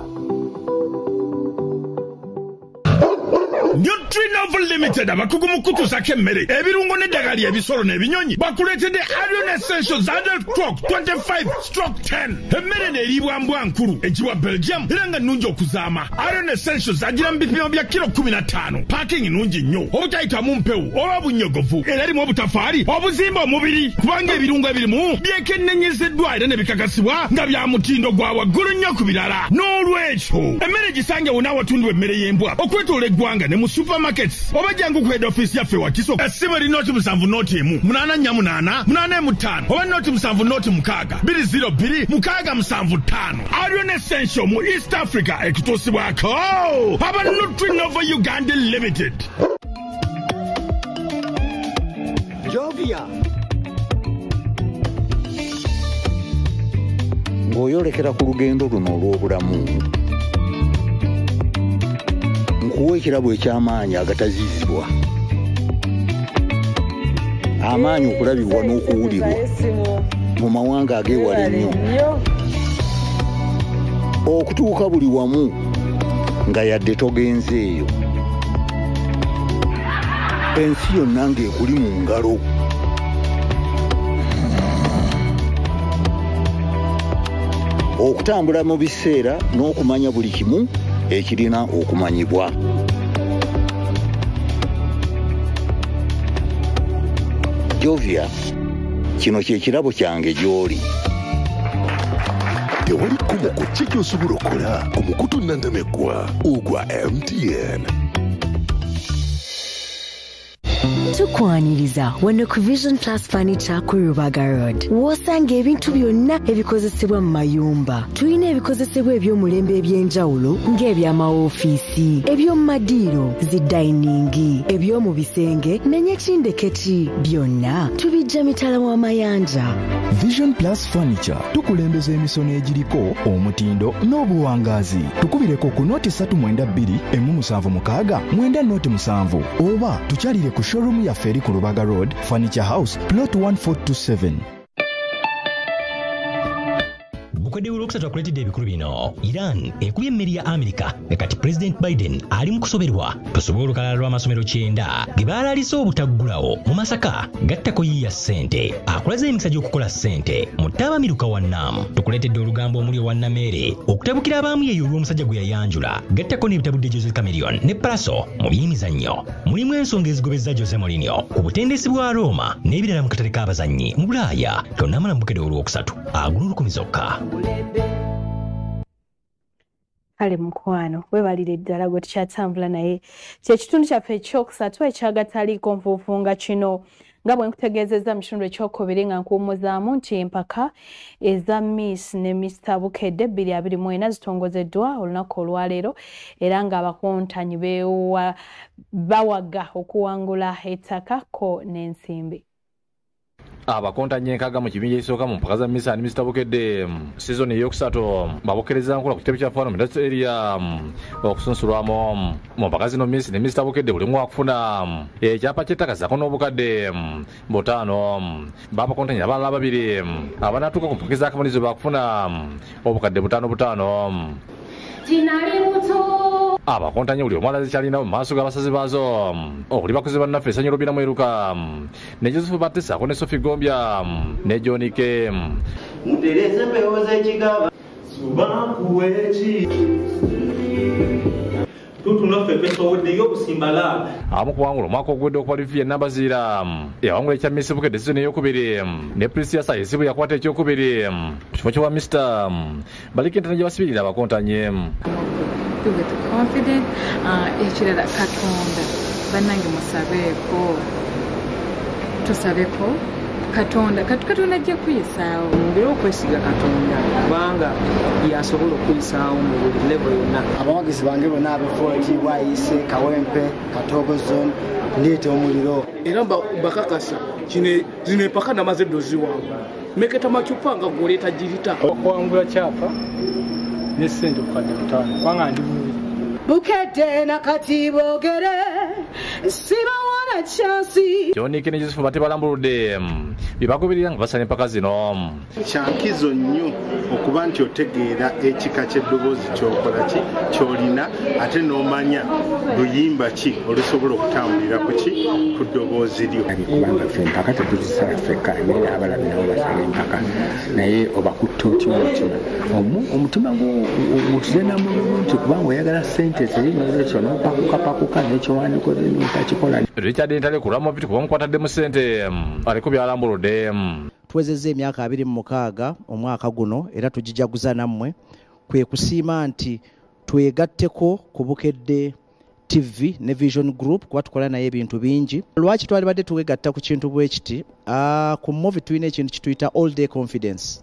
Travel Limited abakugu mu kutuusako emmere ebirungo n'eddagala ebisolo n'ebinyonyi bakuleetedde Iron Essentials Adult Crock 25/10 emmere n'eriibwa mbwa nkulu egiwa Belgium era nga nnungi okuzaama. Iron Essentials agira mu bipimo bya kilo 15 paakingi nnungi nnyo obutayitamu mpewu oba bunyogovu era erimu obutafaali obuzimba omubiri kubanga ebirungo ebirimu byekenenyezeddwa era ne bikakasibwa nga bya mutindo gwa waggulu nnyo ku birala. N'olwekyo emmere gisange wonna awatundibwa emmere y'embwa okwetoola eggwanga ne mu supermarkets oba jangu ku head office yaffe Wakiso essimu eri nooti 7 nooti 1 848 845 oba nooti 7 nooti 6 202 675. Iron Essential mu East Africa ekituusibwako aba Nutrinova Uganda Limited. Jovia ng'oyolekera ku lugendo luno olw'obulamu nkuwa ekirabo eky'amaanyi agataziizibwa, amaanyi okulabibwa n'okuwulirwa mu mawanga ag'ewala ennyo, okutuuka buli wamu nga yadde togenzeeyo, ensi yonna ng'ekuli mu ngalo. Okutambula mu biseera n'okumanya buli kimu ekirina okumanyibwa. Jovia, kino kye kirabo kyange gy'oli. Tewali kumu ku ki ky'osobola okukola ku mukutu nnandameggwa ogwa MTN. Tukwaniriza wano ku Vision Plus Furniture ku Rubaga Road. Wosanga ebintu byonna ebikozesebwa mu mayumba. Tulina ebikozesebwa eby'omulembe eby'enjawulo ng'eby'amawofiisi, eby'omu madiiro, ziddayiningi, eby'omu bisenge n'enyekindeketi. Byonna tubijja mitala w'amayanja. Vision Plus Furniture tukulembeza emisono egiriko omutindo n'obuwangaazi. Tukubireko ku nooti 392 176 997 oba tukyalire ku showroom ya Ferry ku Rubaga Road, Furniture House, Plot 1427. Bukedde olwokusatu akuleetedde ebikulu bino. Iran ekubye emmeri ya Amerika nga kati President Biden ali mu kusoberwa. Tusobola olukalala lw'amasomero 9 ge baalaalise obutaggulawo mu Masaka gattako yiya ssente akulaza emikisa gy'okukola ssente mu Ttaabamiruka wa Nnam. Tukuleetedde olugambo omuli owa Nnameere okutabukira abaamu yeeyo olw'omusajja gwe yayanjula gattako n'ebitabudde Jose Chameleone ne Praso mu by'emizannyo. Mulimu ensonga ezigobezza Jose Mourinho ku butendesi bwa Roma n'ebirala mu katale k'abazannyi mu Bulaaya. Tonnamala mu Bukedde olwokusatu agula 10 zokka. Kale mukwano webalire ddala gwe tukyatambula naye kyekitundu kyaffe ekyokusatu ekyagataliiko nfuufu nga kino nga bwe nkutegeezezza mu kitundu ekyokubiri nga nkuwummuzaamu nti empaka eza Miss ne Mr Bukedde 2024 zitongozeddwa olunaku olwaleero era nga abakontanyi bawaga okuwangula ettaka ko n'ensimbi. Abakontanyi enkaaga mu kibinja ekisooka mu mpaka za Miss and Mr Bukedde sizoni eyokusatu babokereza nkola ku kitebe kya Fano Ministry area okusunsulwamu mu mpaka zino Miss ne Mr Bukedde buli mwa kufuna ekyapa ky'ettaka zako n'obukadde 5 babakontanyi abalala babiri abanatuuka ku mpaka z'akabonizo bakufuna obukadde 5 Jinali muto abakontanyi buli omwala zikyalina mu maaso g'abasazi baazo okuli bakozi bannaffe essanyu Robina Mweruka ne Joseph Batesa ne Sophie Gombya ne Jonike mutereze mpewo z'ekigaba subakuweki tutunaffe pesowoddeyo obusimbala amu kuwangula omwaka ogwedde okukwalifiya Nambazira yawangula ekya Miss Bukedde sizoni eyokubiri ne Precious Ayesibu yakwata ekyokubiri ku kifo ky'obwa Mr Balikentana gye basibirira abakontanyi. Tube confident ekirala Katonda bannange musabeeko tusabeko Katonda ajja kuyisaawo ngera okwesiga Katonda kubanga yasobola okuyisaawo mu buli level yonna. Abawagizi bange bonna abefoti Wayise Kawempe Katogo zone ndeeta omuliro era bakakasa zino empaka namaze doziwangula meketa macupa nga goleeta jirita okuwangula kyapa ne ssente okukadde 5 kubanga ndi mubi Bukedde nakati boogere sibawana chansi. Jonike ne Joseph bate balambuludde byebagoberera nga basala empaka zino. Kyankizo nnyo okuba nti otegeera ekika ky'eddoboozi ky'olina ate n'omanya luyimba ki olusobola okutambulira ku ddoboozi lyo. Kubanga ffe empaka tetuzisala ffekka naye abalabi nabo basala empaka naye obakutta otya omutima gutuzena mu bulungi kubanga oyagala ssente zerinozekyo n'opakukapakuka n'ekyowandiiko notakikola. Richard Ntale kulwamu vitu kuba mukwataddemu ssente aliko byalambuludde. Tuwezezza emyaka 26 omwaka guno era tugijaguza nammwe kwe kusiima nti twegatteko ku Bukedde TV ne Vision Group kuba tukola naye ebintu bingi. Lwaki twali badde tuwegatta ku kintu bwe kiti ku movie tulina ekintu kituyita all day confidence.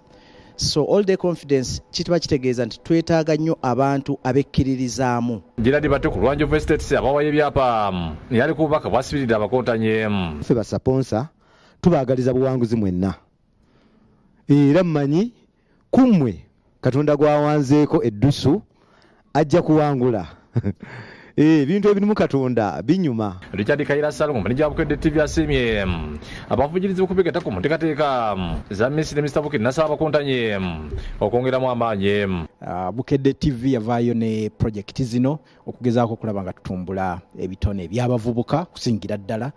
So all day confidence kituba kitegeeza nti twetaaga nnyo abantu abekkiririzaamu. Gerard Bate ku Lwanjovu Estates abawayo ebyapa yali ku bubaka bwasibiridde abakontanye. Ffe basponsa tubaagaliza buwanguzi mwenna era mmanyi kummwe Katonda gwawanzeeko eddusu ajja kuwangula. Bintu ebirimu Katonda binyuma. Richard Kaira Salongo manija Bukedde TV asimye abavugiriza okubegata ku muteekateeka za Messi ne Mr. Bukedde nasaba abakontanye okwongeramu amaanyi. Bukedde TV yavaayo ne project zino okugezaako okulaba nga tutumbula ebitone ebyabavubuka kusingira ddala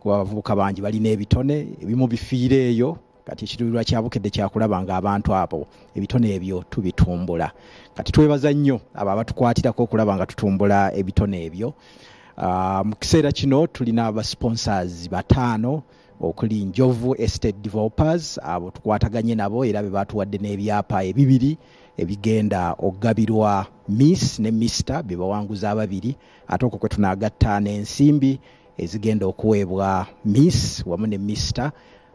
ku bavubuka bangi balina ebitone ebimu bifiire eyo. Kati ekiruubirirwa kya Bukedde kyakulaba nga abantu abo ebitone ebyo tubitumbula. Kati twebaza nnyo abo abatukwatirako okulaba nga tutumbula ebitone ebyo. Mu kiseera kino tulina abasponsors 5 okuli Njovu Estate Developers abo tukwataganye nabo era be batuwadde n'ebyapa ebibiri ebigenda okugabirwa Miss ne Mr. be bawanguza ababiri ate okwo kwe tunagatta n'ensimbi ezigenda okuweebwa Miss wamu ne Mr.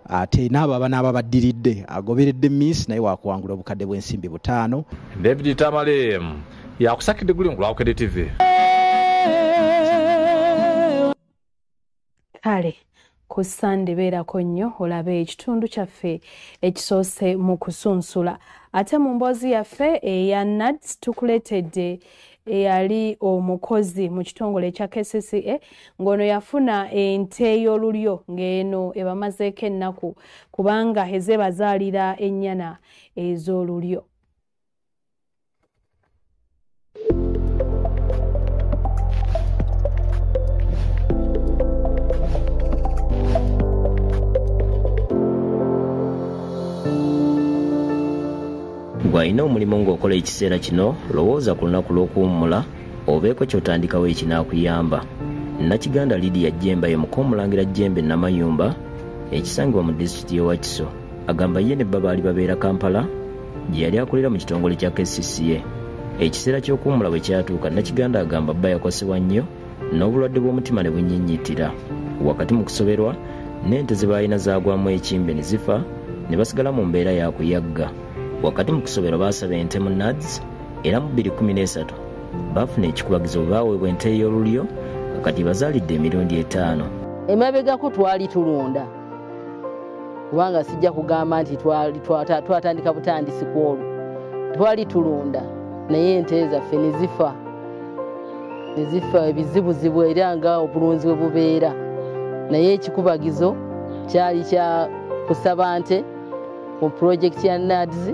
Ate n'abo abanaba baddiridde agoberedde Miss naye wakuwangula obukadde bw'ensimbi 5. David Tamale yakusakidde guli nkula Bukedde TV. Kale ku Sunday beerako nnyo olabe ekitundu kyaffe ekisoose mu kusunsula. Ate mu mboozi yaffe eya NADS tukuleetedde eyali omukozi mu kitongole ekya KCCA ng'ono yafuna ente y'olulyo ng'eno ebamazeeko ennaku kubanga eze bazaalira ennyana ez'olulyo. Gwalina omulimu ng'okola ekiseera kino lowooza ku lunaku lw'okuwummula obeeko ky'otandikawo ekinaakuyamba. Nnakiganda Lydia Jemba ye mukomulangira Jembe Namayumba ekisangibwa mu disitulikiti y'e Wakiso agamba ye ne bba baali babeera Kampala gye yali akolera mu kitongole kya KCCA. Ekiseera ky'okuwummula bwe kyatuuka Nnakiganda agamba bba yakosebwa nnyo n'obulwadde bw'omutima ne bunnyinnyittira. Wakati mu kusoberwa n'ente ze baalina zaagwamu ekimbe ne zifa ne basigala mu mbeera ya kuyagga. Wakati mu kusobera baasaba ente mu NADS era mu 2013 baafuna ekikubagizo bwe baaweebwa ente y'olulyo kati bazaalidde emirundi 5. Emabegako twali tulunda kubanga sijja kugamba nti twatandika butandisi kwolwo twali tulunda naye ente zaffe ne zifa ebizibuzibu era nga obulunzi bwe bubeera naye ekikubagizo kyali kya kusaba nte mu project ya NADS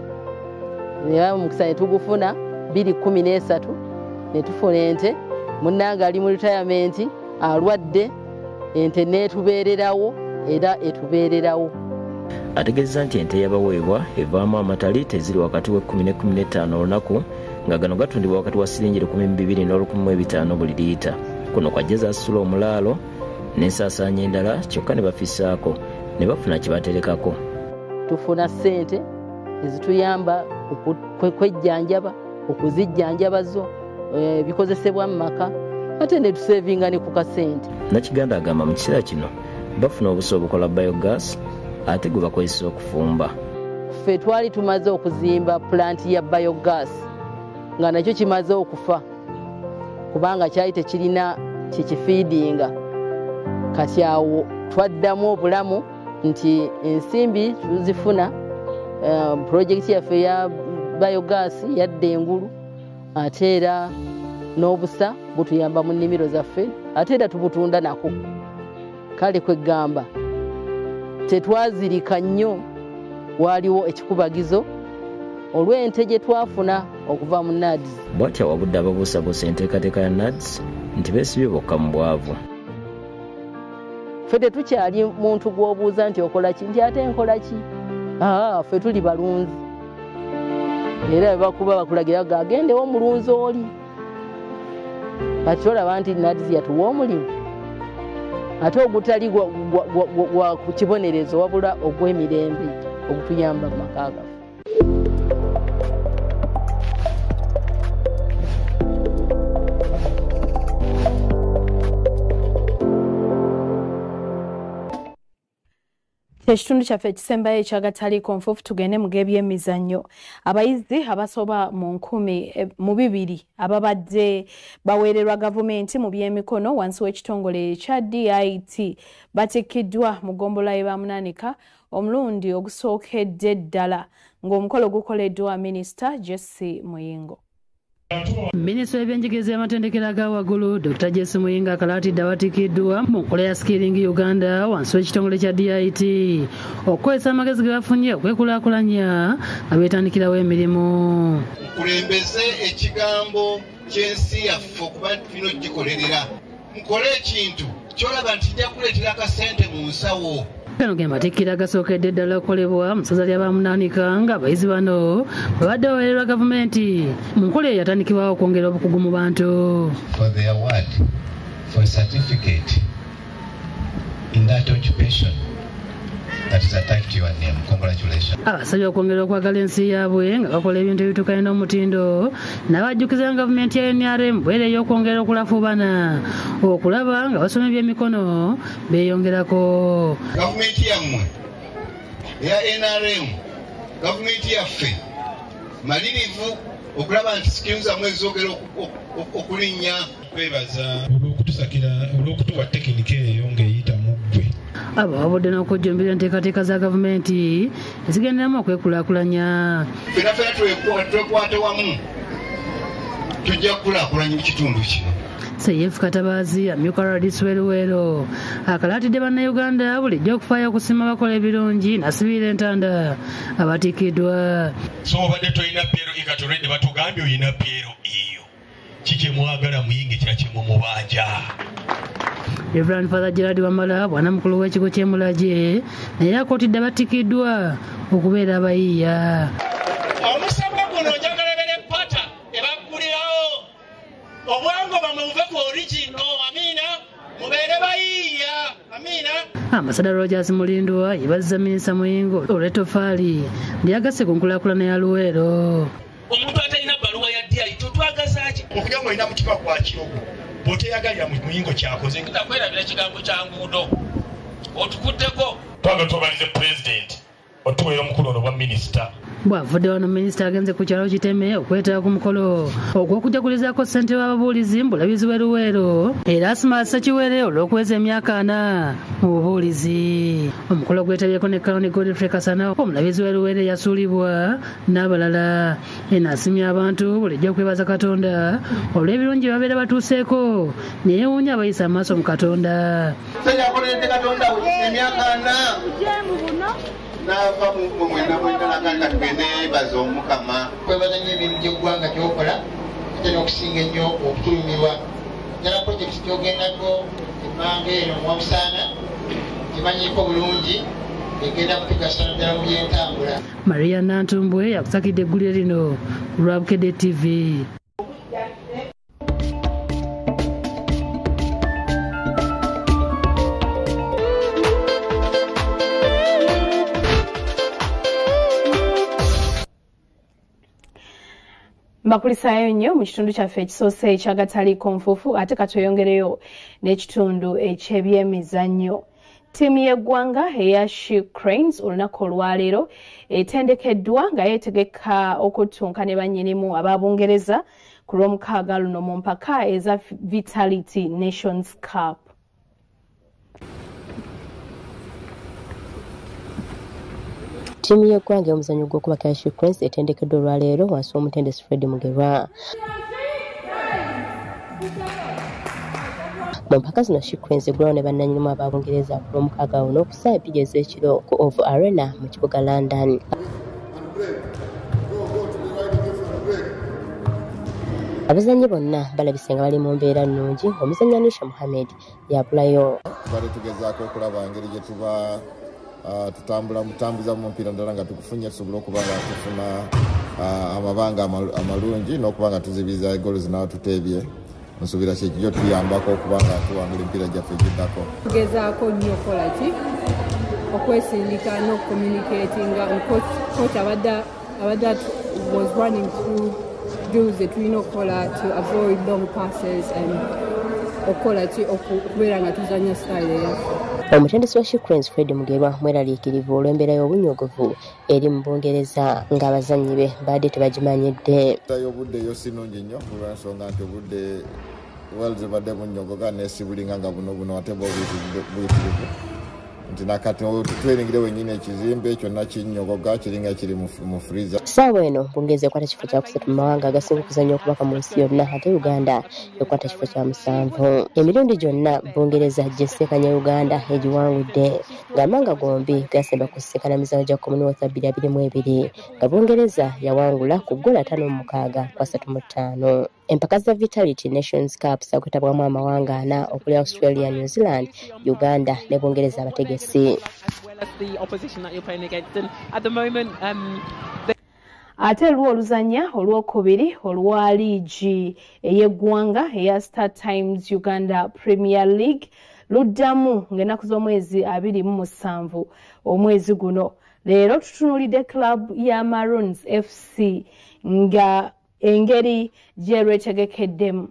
era mukisa ne tugufuna 2013 ne tufuna ente munnanga ali mu retirement alwadde ente netubeererawo era etubeererawo. Ategeeza nti ente yabaweebwa evaamu amatali teziri wakati wa 10 ne 15 olunaku nga gano gatundibwa wakati wa siringi 1200 n'olukumi buli liita. Kuno kwajeza asula omulaalo n'ensaasaanya endala kyokka ne bafisaako ne bafuna kye baterekako. Tufuna ssente ezituyamba kwejjanjaba okuzijjanjaba zo bikozesebwa mu maka ate ne tusevinga ne ku kasente. Nnakiganda agamba mu kiseera kino bafuna obuso obukola biogas ate gwe bakozesa okufumba. Ffe twali tumaze okuzimba plant ya biogas nga nakyo kimaze okufa kubanga kyali tekirina kikifeedinga. Kati awo twaddamu obulamu nti ensimbi tuzifuna project yaffe ya biogas yadde engulu ate era n'obusa butuyamba mu nnimiro zaffe ate era tubutunda nako. Kale kwegamba tetwazirika nnyo waaliwo ekikubagizo olw'ente gye twafuna okuva mu NADS. bw'atyo wabudde ababuusabuusa enteekateeka ya NADS nti beesibye bokka mu bwavu. Ffe tetukyali muntu gw'obuuza nti okola ki, nti ate nkola ki? Ffe tuli balunzi. Era bakuba bakulagira gagendewo omulunzi oli. Kati olaba nti NADS yatuwa omulimu. Ate ogutali gwa kibonerezo wabula ogw'emirembe ogutuyamba mu maka gaffe. Ekitundu kyaffe ekisembayo ekyagataliiko nfuufu tugende mu gebyemizannyo. Abayizi abasoba mu 200 ababadde baweererwa gavumenti mu by'emikono wansi w'ekitongole ekya DIT batikkiddwa mu ggombolola ye Bamunaanika omulundi ogusookedde ddala ng'omukolo gukoleddwa Minisita Jesse Muyingo. Minisitule y'ebyenjigiriza y'amatendekero aga waggulu Dr. Jesse Muyingo akalaatidde abatikkiddwa mu nkola ya Skilling Uganda wansi w'ekitongole kya DIT okukozesa amagezi ge bafunye okwekulaakulanya abeetandikirawo emirimu. Mukulembeze ekigambo ky'ensi yaffe okuba tulina okugikolerera. Mukole ekintu kyolaba nti kijja kuleetera akasente mu nsawo. Kano ge matikkiro agasookedde ddala okukolebwa mu ssaza lya Bamunaanika ng'abayizi bano babadde baweererwa gavumenti mu nkola eyo yatandikibwawo okwongera obukugu mu bantu. For the award for a certificate in that occupation that is attached to your name. Congratulations. Abasabye okwongera okwagala ensi yaabwe nga bakola ebintu ebituukanye n'omutindo n'abajjukiza gavumenti ya NRM bwere ey'okwongera okulafuubana okulaba nga basoma ebyemikono beeyongerako. Gavumenti yammwe eya NRM, gavumenti yaffe malirivu okulaba nti sikimu zammwe ezogera okulinnya. Kwebaza olw'okutuwa tekinika eyo ng'eyita mu ggwe. Abo babudde n'okujjumbira enteekateeka za gavumenti ezigenderamu okwekulaakulanya. Ffenna twekwate wamu tujja kukulaakulanya ekitundu kino. Seyefu Katabaazi amyuka Radis Weruwero akalaatidde bannayuganda bulijjo okufaayo okusiima bakola ebirungi nasibira entanda abatikkiddwa. So obadde tolina peero ikatoledde batugambye olina peero eyo kiki mwagala muyinge kyakimwe mubanja. Reverend Father Gerard Wamala bwana mukulu w'ekigo ky'Emulagye naye akootidde abatikkiddwa okubeera abayiiya. Omusabwa guno njagala bere pata ebaggulirawo obwangu bamuve ku origino. Amina mubeere bayiiya. Amina. Ambassador Rogers Mulindwa yebazza Minisita Muyingo olw'ettofaali lyagasse ku nkulaakulana ya Luweero. Omuntu atalina bbaluwa ya DI totwagaza ki? Okugira ng'olina mu kipa kwa Kirogo bw'oteyagalira Muyingo kyakoze ntakwerabira ekigambo kya nguudo otukuddeko. Twagala tubalize pulezidenti otuweera omukulu ono bwa minisita. Bw'avudde wano minisita agenze ku kyalo Kiteme okwetaba ku mukolo ogw'okujagulizaako ssente w'ababuulizi mu bulabizi bw'e Luweero era Asmas Sekiwere olw'okuweza emyaka 4 mu bubuulizi. Omukolo gwetabyeko ne Kaloni Godfrey Kasana omulabizi w'e Luweero yasuulibwa n'abalala. Eno asimye abantu bulijjo okwebaza Katonda olw'ebirungi babeera batuuseeko neyeewuunya abayisa amaaso mu Katonda. Yakoledde Katonda emyaka 4 n'ava mu mwenda nakanga tugende yeebaza Omukama. Kwebaza nnyo ebintu by'eggwanga ky'okola kitera okusinga ennyo okutulumirwa. Ddala projekiti gy'ogendako emmanga eno Mwabusaana gimanyiiko bulungi egenda kutugasa naddala mu by'entambula. Maria Nantumbwe yakusakidde eggulire lino ku lwa Bukedde TV. Mbakulisaayo nnyo mu kitundu kyaffe ekisoose ekyagataliiko nfuufu ate katweyongereyo n'ekitundu eky'ebyemizannyo. Ttiimu y'eggwanga eya She Cranes olunaku olwaleero etendekeddwa nga yeetegeka okuttunka ne bannyinimu aba Bungereza ku lw'omukaaga luno mu mpaka eza Vitality Nations Cup. Ttiimu y'eggwanga y'omuzannyo gw'okubaka She Cranes etendekeddwa olwaleero wansi w'omutendesi Fred Mugerwa. mu mpaka zino Shikwenze eggulawo ne bannannyinimu ab'Abungereza ku Lwomukaaga ono ku ssaawa 2 ez'ekiro ku Oval Arena mu kibuga London. Abazannyi bonna balabise nga bali mu mbeera nnungi. Omuzannyi Anisha Mohammed yabulayo. Tubadde tugezaako okulaba engeri gye tuba tutambuza mu mupiira ddala nga tukufunye tusobole okuba nga tufuna amabanga amalungi n'okuba nga tuzibiza egolo zinawo tuteebye. Nsuubira kyo tuyambako okuba nga tuwangula empiira gyaffe giddako. Tugezaako nnyo okukola ki okwesindika n'okucommunicatinga coach abadde was running through drills that tulina okukola to avoid long passes and okukola ki okubeera nga tuzanya style eyaffe. Omutendesi wa Shikwenze Fred Mugerwa mweraliikirivu olw'embeera y'obunyogovu eri mu Bungereza ng'abazannyi be badde tebagimanyidde. Obudde yo si nnungi nnyo olw'ensonga nti obudde Wales badde bunnyogoga neesibulinga nga buno ate buyitirivu nti nakati tutweringire wennyini ekizimbe kyonna kinnyogoga kiringa kiri mu freezer. Ssaawa eno Bungereza ekwata kifo kya kusatu mu mawanga agasinga okuzannya okubaka mu nsi yonna ate Uganda ekwata kifo kya 7. Emirundi gyonna Bungereza gy'esisinkanye Uganda egiwangudde ng'amawanga gombi gasemba kusisinkana mizannyo gya Commonwealth 2022 nga Bungereza yawangula ku ggoolo 5-3-5. Empaka za Vitality Nations Cup zakwetabwamu amawanga 4 okuli Australia, New Zealand, Uganda ne Bungereza abategesi. Ate olw'oluzannya olwokubiri olwa liigi ey'eggwanga eya Star Times Uganda Premier League luddamu ng'ennaku z'omwezi 27 omwezi guno. Leero tutunuulidde club ya Maroons FC nga engeri gye lwetegekeddemu.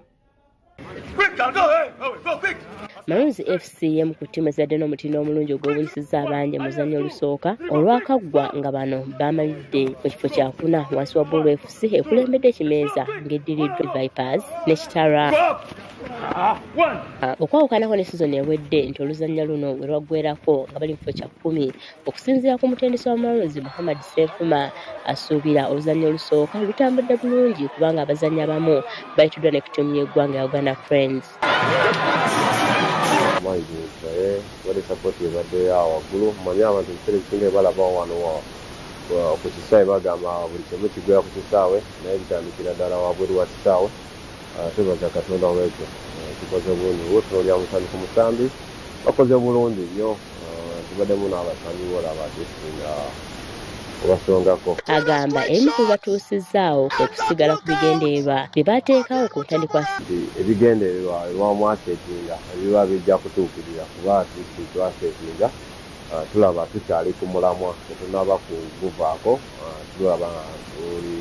Maroons FC yemu ku ttiimu ezadde n'omutindo omulungi ogw'obunyisizza abangi mu muzannyo olusooka olwakaggwa nga bano bamalidde mu kifo kya 4 wansi wa Bull FC ekulembedde Kimeeza ng'eddiriddwa Vipers ne Kitara. Okwawukanako ne sizoni ewedde nti oluzannya luno we lwaggweerako nga bali mu kifo kya 10 okusinziira ku mutendesi wa Maroons Muhammad Sefuma asuubira oluzannya olusooka lutambudde bulungi kubanga abazannyi abamu bayituddwa ne ku ttiimu y'eggwanga ya Uganda Cranes. Wali sapoti ebadde awo waggulu manyi abantu ekiseera ekisinga balabawo wano ku kisaawe bagamba buli kimu kigwera ku kisaawe naye bitandikira ddala wabweru wa kisaawe. Twebaza Katonda olwekyo kikoze bulungi wotunoolya musanduku musambi bakoze bulungi nnyo tubaddemu n'abasambi bolaba tesinga obasongako. Agamba emu ku batuusizaawo okusigala ku bigendererwa bye bateekawo ku ntandikwa. Ebigendererwa lwamwasetinga ebiba bijja kutuukirira kuba twasetinga tulaba tukyali ku mulamwa tetunaba kuguvaako tulaba buli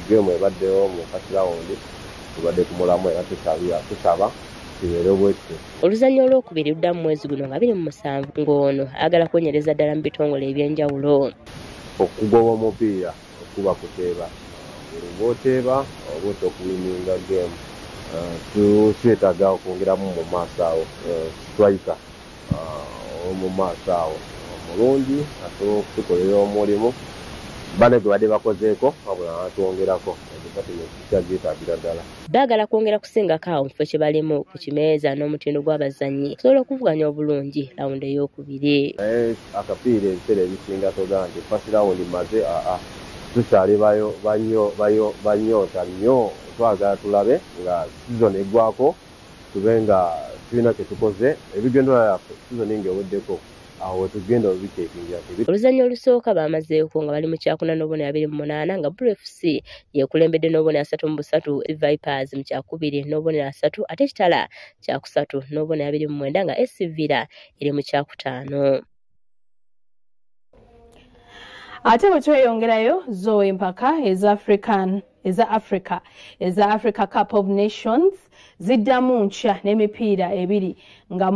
gemu ebaddewo mu kasirawundi tubadde ku mulamwa era tusaba kibeere bwekyo. Oluzannya olwokubiri luddamu mwezi guno nga 27 ng'ono ayagala kwenyereza ddala mu bitongole eby'enjawulo. Okugoba omupiira okuba kuteeba oba oteeba oba otokuwininga gemu tukyetaaga okwongeramu mu maaso awo striker mu maaso awo omulungi asobola okutukolera omulimu bane gwe badde bakozeeko wabula natwongerako ekyagyetaagira ddala. Baagala kwongera kusingako awo mu kifo kye balimu ku Kimeeza n'omutindo gw'abazannyi sobola okuvuganya obulungi lawundi ey'okubiri. Akapiira ebiseera ebisinga togaa nti fasi lawundi maze tukyali banyoota nnyo twagala tulabe nga sizoni eggwako tube nga tulina kye tukoze ebigendera yaffe sizoni ng'eweddeko awo tugenda obiteekingira. Oluzannya olusooka baamazeeko nga bali mu kyakuna n'obubonero 28 nga Bull FC yeekulembedde n'obubonero 33, Vipers mu kyakubiri n'obubonero 3 ate Kitala kyakusatu n'obubonero 29 nga SC Villa eri mu kyakutaano. Ate bwe tweyongerayo zo empaka eza Africa Cup of Nations ziddamu nkya n'emipiira ebiri nga